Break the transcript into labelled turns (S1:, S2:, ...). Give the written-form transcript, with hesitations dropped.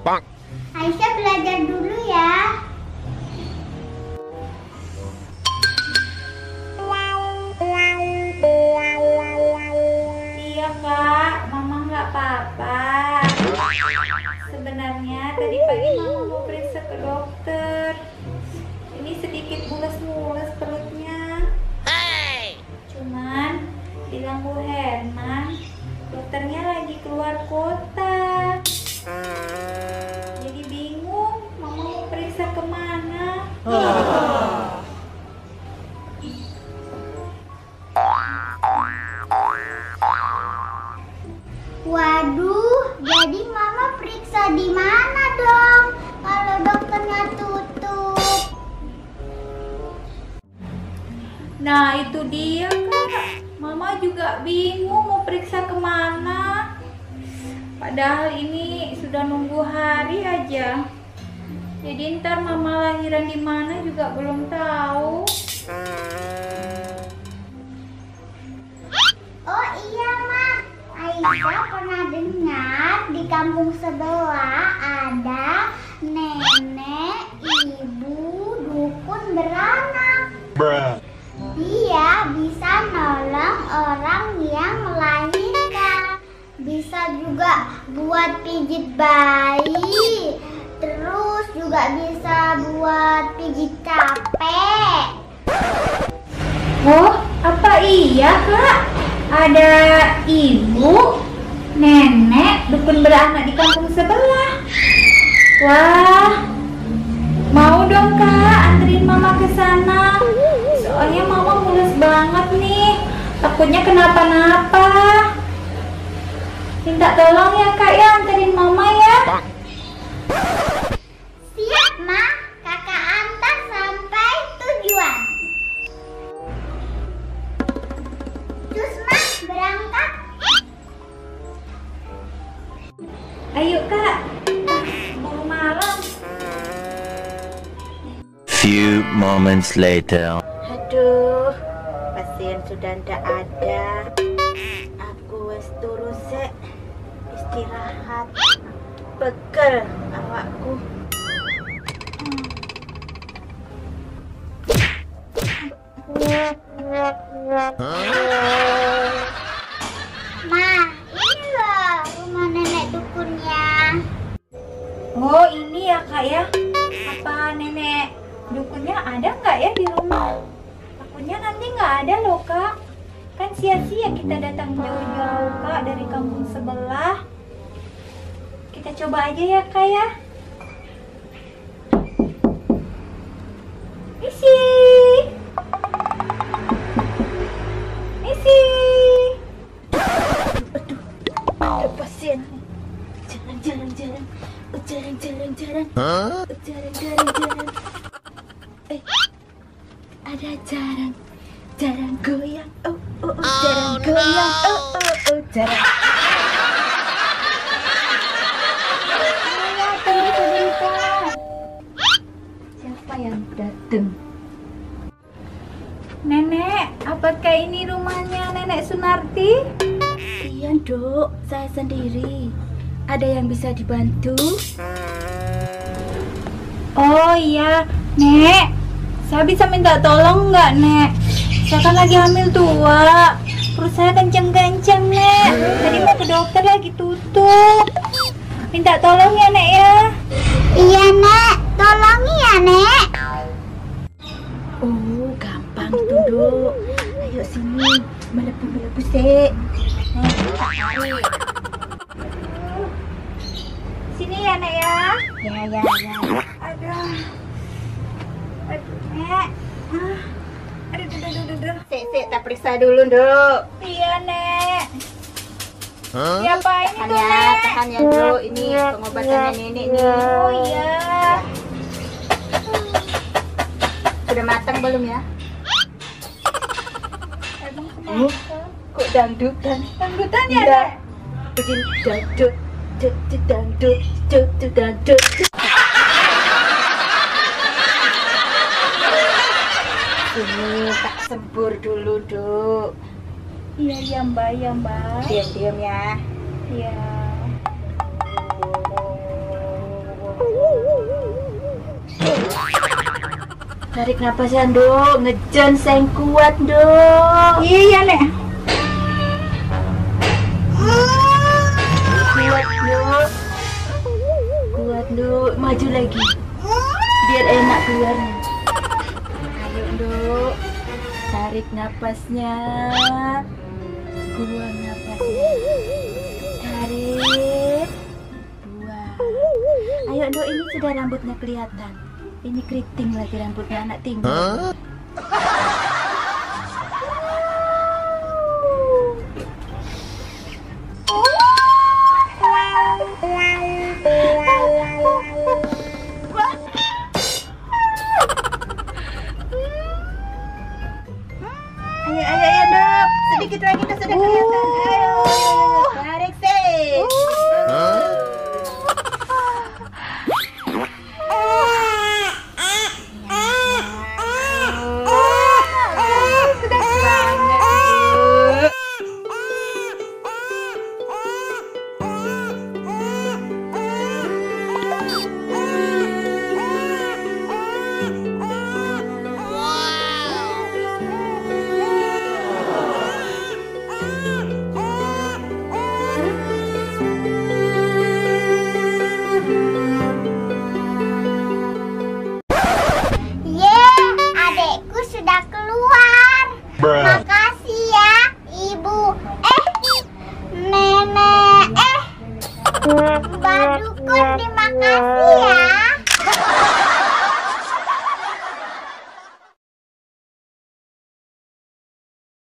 S1: Aisyah belajar dulu ya.
S2: Iya kak, mama nggak apa-apa. Sebenarnya tadi pagi mama mau periksa ke dokter. Ini sedikit mules-mules perutnya. Cuman bilang Bu Herman, dokternya lagi keluar kota. Jadi bingung, mama mau periksa kemana.
S1: Waduh, jadi mama periksa di mana dong? Kalau dokternya tutup.
S2: Nah itu dia kak, mama juga bingung mau periksa kemana. Padahal ini sudah nunggu hari aja. Jadi ntar mama lahiran di mana juga belum tahu.
S1: Oh iya Ma, Aisyah pernah dengar di kampung sebelah ada nenek, ibu, dukun beranak. Dia bisa nolong orang yang melahirkan. Bisa juga buat pijit bayi. Terus juga bisa buat pijit capek.
S2: Oh, apa iya kak? Ada ibu, nenek, dukun beranak di kampung sebelah. Wah, mau dong kak, anterin mama ke sana. Soalnya mama mulus banget nih, takutnya kenapa-napa. Minta tolong ya kak ya, anterin mama ya.
S1: Siap Ma, kakak antar sampai tujuan. Cus Ma, berangkat.
S2: Ayo kak, buru malam.
S3: Few moments later.
S4: Aduh, pasien sudah ndak ada. Aku wes turu sek, istirahat. Pegel awakku.
S1: Ma, ini loh rumah nenek dukunnya.
S2: Oh ini ya kak ya, apa nenek dukunnya ada nggak ya di rumah? Takutnya nanti nggak ada loh kak. Kan sia-sia kita datang jauh-jauh kak dari kampung sebelah. Kita coba aja ya kak ya. Misi, Misi.
S4: Ada pasien. Jalan. Ada jarang goyang. Jarang goyang. Jarang.
S2: Tunggu kak. Siapa yang datang? Nenek, apakah ini rumahnya Nenek Sunarti?
S4: Iya, Dok. Saya sendiri. Ada yang bisa dibantu?
S2: Oh iya, Nek. Saya bisa minta tolong nggak, Nek? Saya kan lagi hamil tua. Perut saya kenceng-kenceng, Nek. Tadi mau ke dokter lagi tutup. Minta tolong ya, Nek ya.
S1: Iya Nek, tolongi ya Nek.
S4: Oh, gampang itu, Dok. Ayo sini, melebu sik.
S2: Sini ya, Nek ya.
S4: Ya.
S2: Aduh, Nek. Aduh.
S4: Sik, tak periksa dulu, Dok.
S2: Iya, Nek. Diapain itu,
S4: Ya,
S2: Nek?
S4: tahan ya, Dok. Ini pengobatannya nenek nih.
S2: Oh iya.
S4: Sudah matang belum ya?
S2: Emang
S4: Oh,
S2: kenapa?
S4: kok dangdutan?
S2: Dangdutan ya,
S4: Iya.
S2: Nek?
S4: Begini dangdut, dangdut. Ini tak sembur dulu, Dok.
S2: Iya, Mbak.
S4: Diam-diam ya.
S2: Iya.
S4: Tarik napasnya, Dok. Ngejon yang kuat, Dok.
S2: Iya, Nek.
S4: Kuat, Dok. Kuat, Dok. Maju lagi. Biar enak keluarnya. Ayo, Dok. Tarik napasnya. Buang napasnya. Tarik. Buang. Ayo, Dok. Ini sudah rambutnya kelihatan. Ini keriting lagi rambutnya anak tinggi. Ayo, Dok. Sedikit lagi sudah kelihatan. Ayo. Tarik, sih.